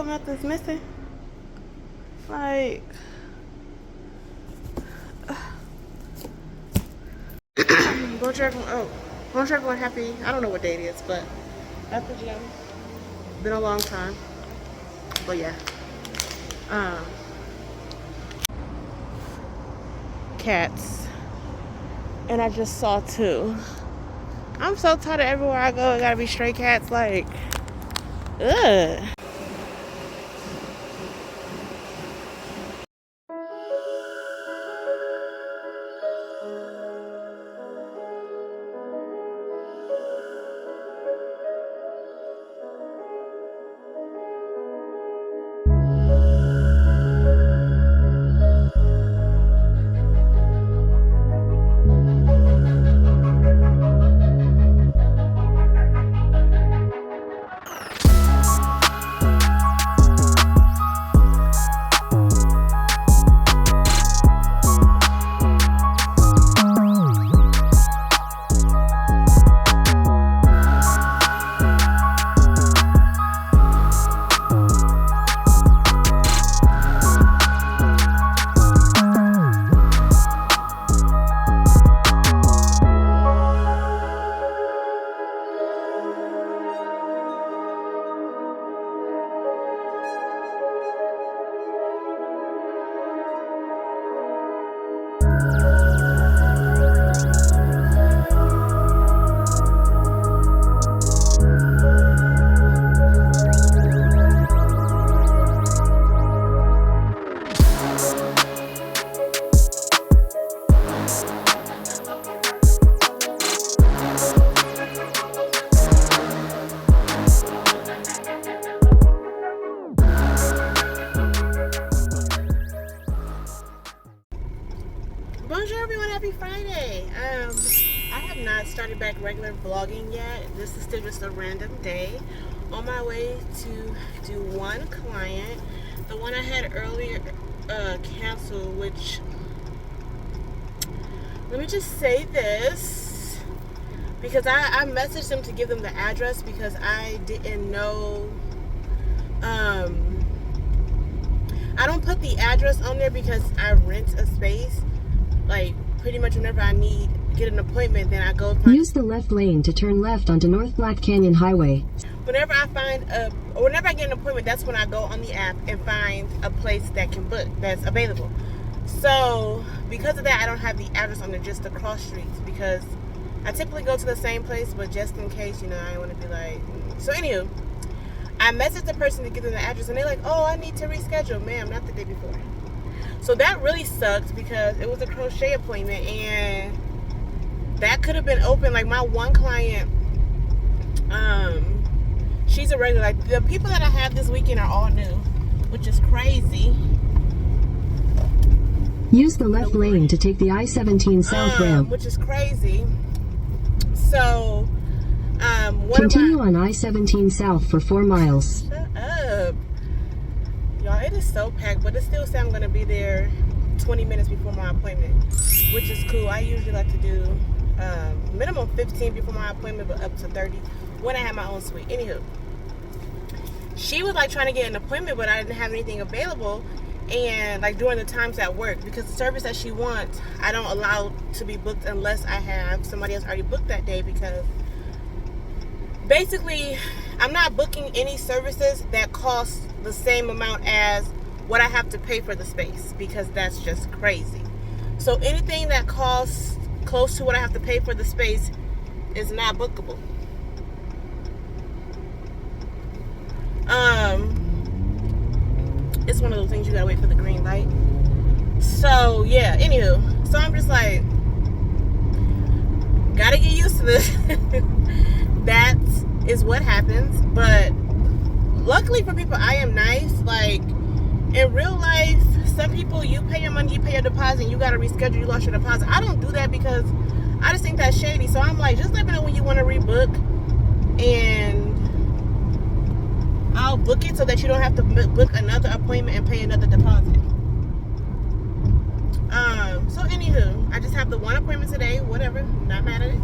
nothing's missing. Like, bonjour, everyone. Happy. I don't know what day it is, but at the gym. Been a long time, but yeah. Cats, and I just saw 2. I'm so tired of everywhere I go. It gotta be stray cats. Like, ugh. Bonjour everyone, happy Friday. I have not started back regular vlogging yet. This is still just a random day. On my way to do one client. The one I had earlier canceled, which, let me just say this, because I messaged them to give them the address because I didn't know. I don't put the address on there because I rent a space. Like, pretty much whenever I get an appointment, then I go find. Use the left lane to turn left onto North Black Canyon Highway. Whenever I get an appointment, that's when I go on the app and find a place that can book, that's available. So, because of that, I don't have the address on there, just the cross streets, because I typically go to the same place, but just in case, I don't want to be like. So, anywho, I messaged the person to give them the address, and they're like, oh, I need to reschedule. Ma'am, not the day before. So that really sucked because it was a crochet appointment and that could have been open. Like, my one client, she's a regular. Like, the people that I have this weekend are all new, which is crazy. Use the left lane to take the I-17 South ramp. Which is crazy. So, continue on I-17 South for 4 miles. Shut up. Y'all, it is so packed, but it still says I'm going to be there 20 minutes before my appointment, which is cool. I usually like to do minimum 15 before my appointment, but up to 30 when I have my own suite. Anywho, she was like trying to get an appointment, but I didn't have anything available, and like during the times at work, because the service that she wants, I don't allow to be booked unless I have somebody else already booked that day, because basically I'm not booking any services that cost the same amount as what I have to pay for the space, because that's just crazy. So anything that costs close to what I have to pay for the space is not bookable. It's one of those things you gotta wait for the green light. So yeah, anywho, so I'm just like, gotta get used to this. That is what happens. But luckily for people, I am nice. Like, in real life, some people, you pay your money, you pay your deposit, and you gotta reschedule, you lost your deposit. I don't do that because I just think that's shady. So I'm like, just let me know when you want to rebook, and I'll book it so that you don't have to book another appointment and pay another deposit. So anywho, I just have the one appointment today, whatever, not mad at it.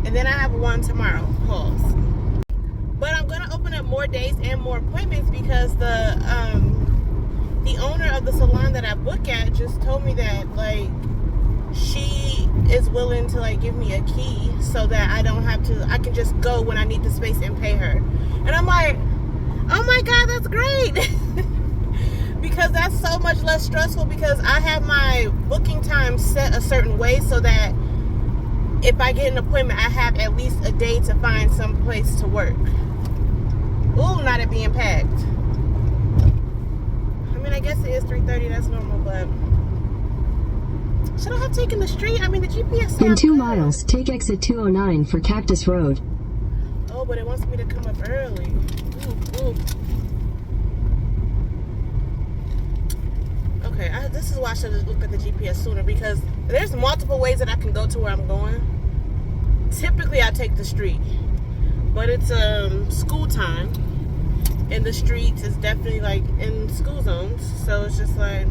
And then I have one tomorrow, pause. But I'm gonna open up more days and more appointments because the owner of the salon that I book at just told me that like she is willing to like give me a key so that I can just go when I need the space and pay her. And I'm like, oh my God, that's great. Because that's so much less stressful because I have my booking time set a certain way so that if I get an appointment, I have at least a day to find some place to work. Ooh, not it being packed. I mean, I guess it is 3:30, that's normal, but should I have taken the street? I mean, the GPS said In 2 good. miles, take exit 209 for Cactus Road. Oh, but it wants me to come up early. Ooh. Okay, this is why I should have looked at the GPS sooner because there's multiple ways that I can go to where I'm going. Typically, I take the street, but it's school time, and the streets is definitely like in school zones, so it's just like,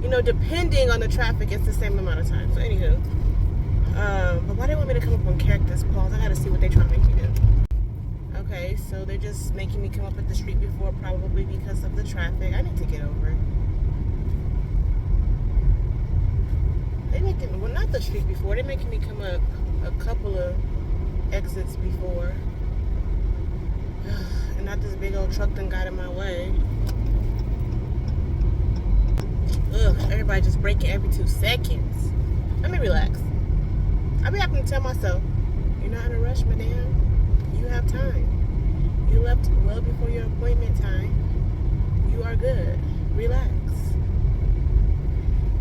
you know, depending on the traffic, it's the same amount of time. So anywho, but why they want me to come up on Cactus Falls? I gotta see what they're trying to make me do. Okay, so they're just making me come up at the street before, probably because of the traffic. I need to get over. They're making, well, not the street before. They're making me come up a couple of exits before. And not this big old truck that got in my way. Ugh, everybody just braking every 2 seconds. Let me relax. I be having to tell myself, you're not in a rush, madam. You have time. You left well before your appointment time. You are good. Relax.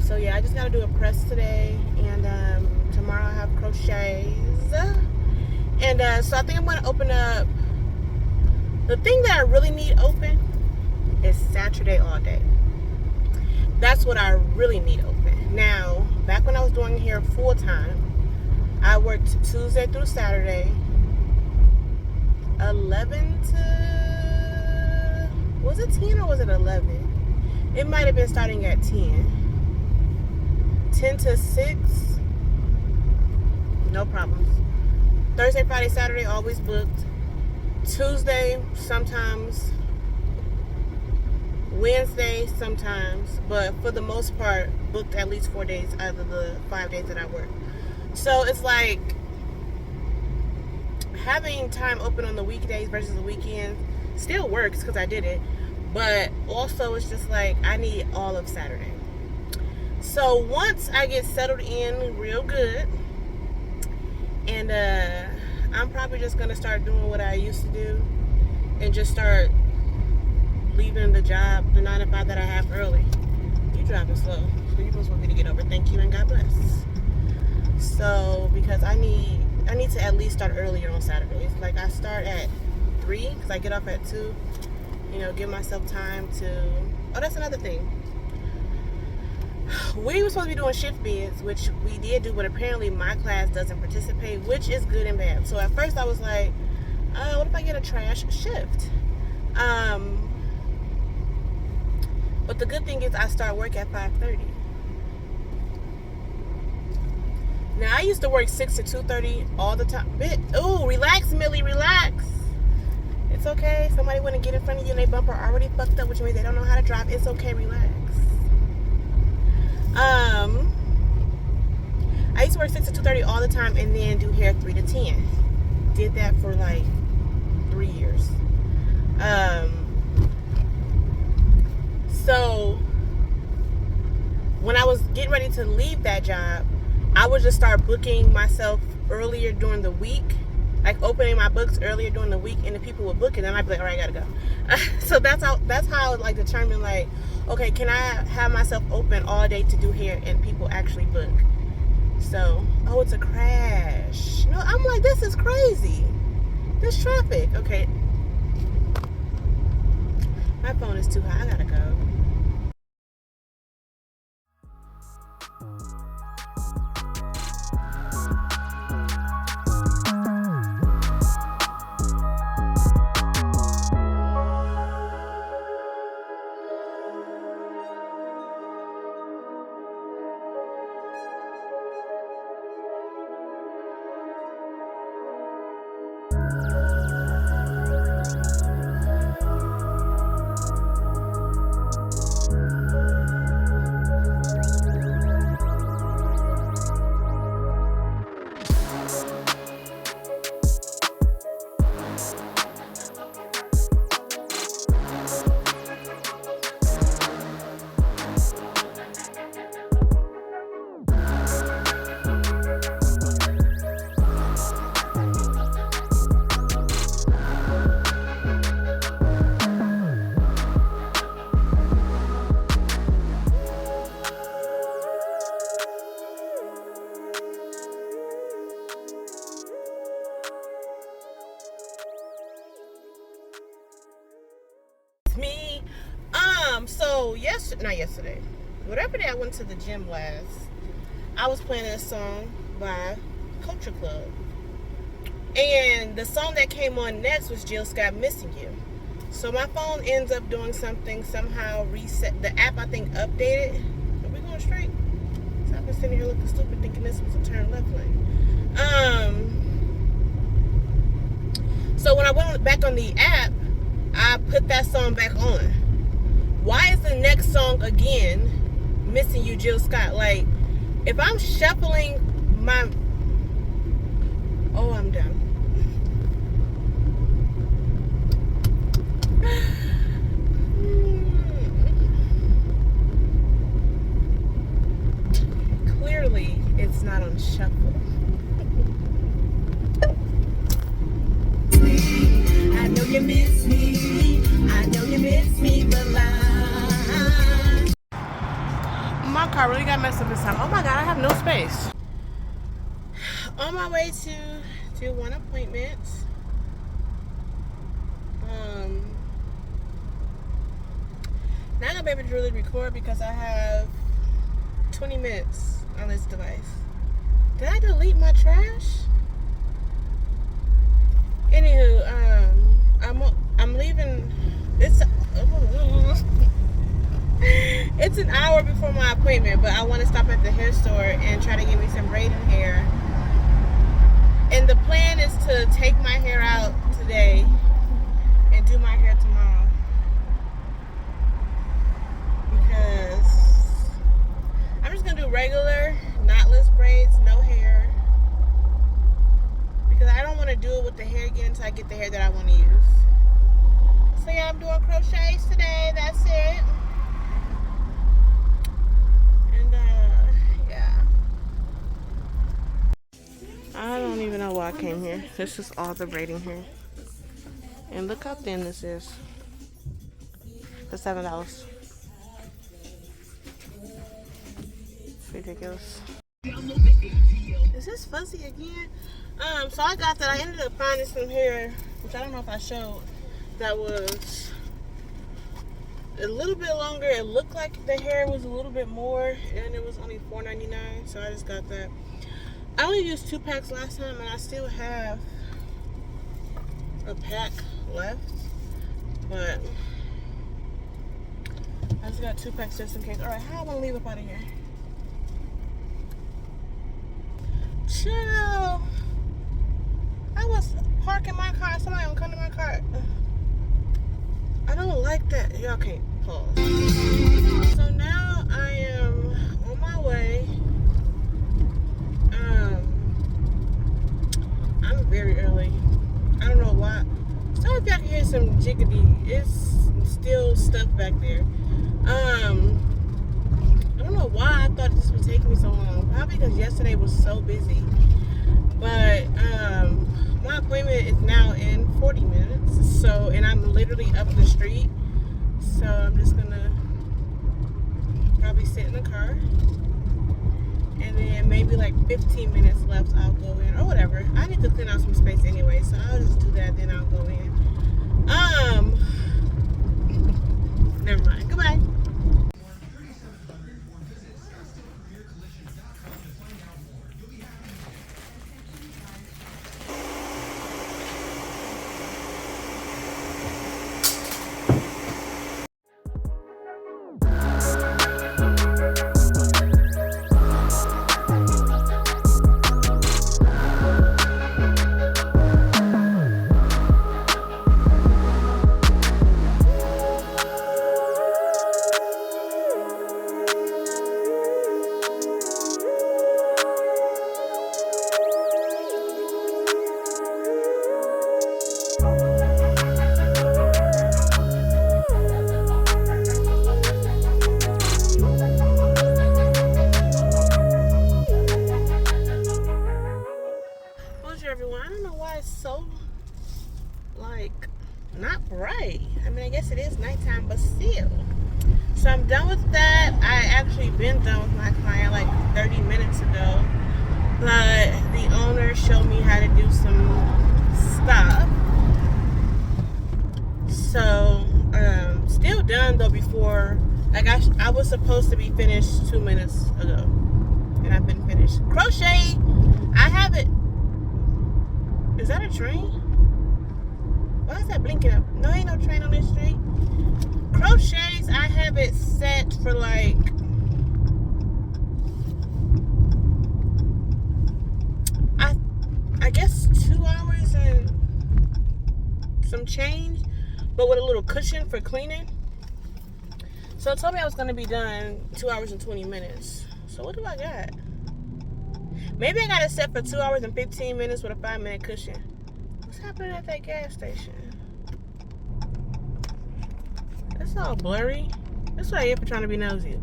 So yeah, I just gotta do a press today, and tomorrow I have crochets. And so I think I'm gonna open up. The thing that I really need open is Saturday all day. That's what I really need open. Now, back when I was doing hair full time, I worked Tuesday through Saturday. 11 to, was it 10 or was it 11? It might have been starting at 10. 10 to 6, no problems. Thursday, Friday, Saturday, always booked. Tuesday, sometimes. Wednesday, sometimes. But for the most part, booked at least 4 days out of the 5 days that I work. So it's like, having time open on the weekdays versus the weekends still works because I did it, but also it's just like I need all of Saturday. So once I get settled in real good, and I'm probably just gonna start doing what I used to do and just start leaving the job, the 9 to 5 that I have early. You driving slow, so you just want me to get over. Thank you and God bless. So because I need to at least start earlier on Saturdays. Like I start at 3 because I get off at 2. You know, give myself time to. Oh, that's another thing. We were supposed to be doing shift bids, which we did do, but apparently my class doesn't participate, which is good and bad. So at first I was like, what if I get a trash shift? But the good thing is I start work at 5:30. Now, I used to work 6 to 2:30 all the time. Ooh, relax, Millie, relax. It's okay. Somebody wouldn't get in front of you and their bumper already fucked up, which means they don't know how to drive. It's okay, relax. I used to work 6 to 2:30 all the time and then do hair 3 to 10. Did that for like 3 years. So, when I was getting ready to leave that job, I would just start booking myself earlier during the week, like opening my books earlier during the week, and the people would book it, and I'd be like, all right, I gotta go. So that's how I would like determine, like, okay, can I have myself open all day to do hair and people actually book? So, oh, it's a crash. No, I'm like, this is crazy. This traffic. Okay. My phone is too high. I gotta go. not yesterday, whatever day I went to the gym last, I was playing a song by Culture Club. And the song that came on next was Jill Scott, Missing You. So my phone ends up doing something, somehow reset. The app, I think, updated. Are we going straight? So I've been sitting here looking stupid thinking this was a turn left lane. So when I went back on the app, I put that song back on. Why is the next song again Missing You, Jill Scott? Like, if I'm shuffling my... Oh, I'm done. Clearly, it's not on shuffle. I know you miss me. I know you miss me, but My car really got messed up this time. Oh my God, I have no space. On my way to do one appointment. Not gonna be able to really record because I have 20 minutes on this device. Did I delete my trash? Anywho, I'm leaving. It's an hour before my appointment, but I want to stop at the hair store and try to get me some braiding hair. And the plan is to take my hair out today and do my hair tomorrow. Because I'm just going to do regular, knotless braids, no hair. Because I don't want to do it with the hair again until I get the hair that I want to use. So yeah, I'm doing crochets today. That's it. And yeah. I don't even know why I came here. This is all the braiding hair. And look how thin this is. For $7. It's ridiculous. Is this fuzzy again? So I got that. I ended up finding some hair, which I don't know if I showed, that was a little bit longer. It looked like the hair was a little bit more, and it was only $4.99. So I just got that. I only used 2 packs last time, and I still have a pack left, but I just got 2 packs just in case. All right, how am I gonna leave up out of here? Chill. I was parking my car. Somebody gonna come to my car. I don't like that. Y'all can't pause. So now I am on my way. I'm very early. I don't know why. Sorry if y'all can hear some jiggity. It's still stuff back there. I don't know why I thought this would take me so long. Probably because yesterday was so busy. But my appointment is now in 40 minutes. So, and I'm literally up the street. So I'm just gonna probably sit in the car. And then maybe like 15 minutes left, I'll go in or whatever. I need to clean out some space anyway, so I'll just do that, then I'll go in. Never mind. Goodbye. Not bright. I mean, I guess it is nighttime, but still. So I'm done with that. I actually been done with my client like 30 minutes ago, but the owner showed me how to do some stuff. So still done though before Like I was supposed to be finished 2 minutes ago, and I've been finished. Crochet, I have it. Is that a train? Why is that blinking up? No, ain't no train on this street. Crochets, I have it set for like I guess 2 hours and some change, but with a little cushion for cleaning. So it told me I was gonna be done 2 hours and 20 minutes. So what do I got? Maybe I got it set for 2 hours and 15 minutes with a 5-minute cushion. What's happening at that gas station? It's all blurry. That's what I get for trying to be nosy.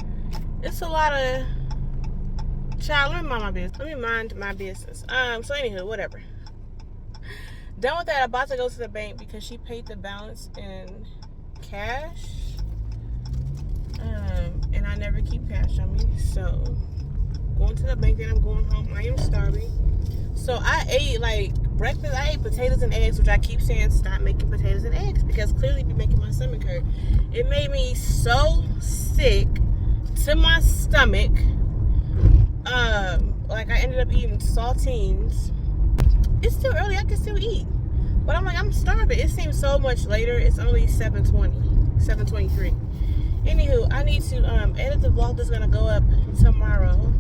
It's a lot of... Child, let me mind my business. Let me mind my business. So anywho, whatever. Done with that, I'm about to go to the bank because she paid the balance in cash. And I never keep cash on me. So, going to the bank, then I'm going home. I am starving. So I ate like breakfast. I ate potatoes and eggs, which I keep saying stop making potatoes and eggs because clearly it'd be making my stomach hurt. It made me so sick to my stomach. Like I ended up eating saltines. It's still early, I can still eat. But I'm like, I'm starving. It seems so much later. It's only 7:20, 7:23. Anywho, I need to edit the vlog that's gonna go up tomorrow.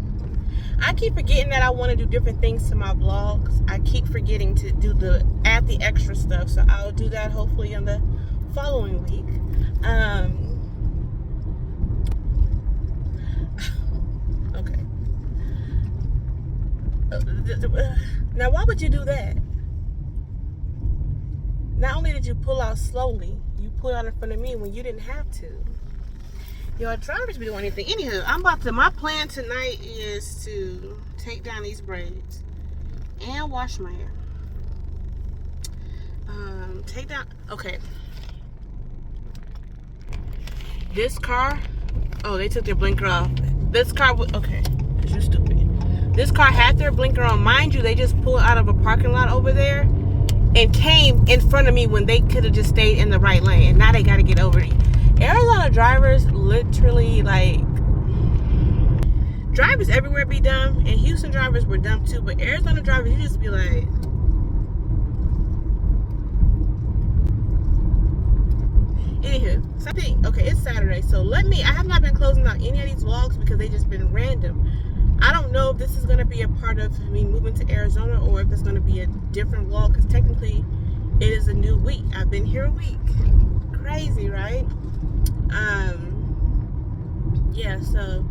I keep forgetting that I want to do different things to my vlogs. I keep forgetting to add the extra stuff. So I'll do that hopefully on the following week. Okay. Now, why would you do that? Not only did you pull out slowly, you pulled out in front of me when you didn't have to. Your drivers be doing anything. Anywho, my plan tonight is to take down these braids and wash my hair. Okay. This car, oh, they took their blinker off. This car, okay, because you're stupid. This car had their blinker on. Mind you, they just pulled out of a parking lot over there and came in front of me when they could have just stayed in the right lane. And now they got to get over it. Arizona drivers literally, like, drivers everywhere be dumb. And Houston drivers were dumb too. But Arizona drivers, you just be like... Anywho, okay, it's Saturday. So I have not been closing out any of these vlogs because they just been random. I don't know if this is going to be a part of me moving to Arizona or if it's going to be a different vlog because technically it is a new week. I've been here a week. Crazy, right? Yeah, so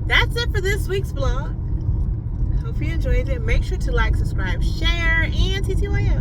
that's it for this week's vlog. Hope you enjoyed it. Make sure to like, subscribe, share, and TTYL.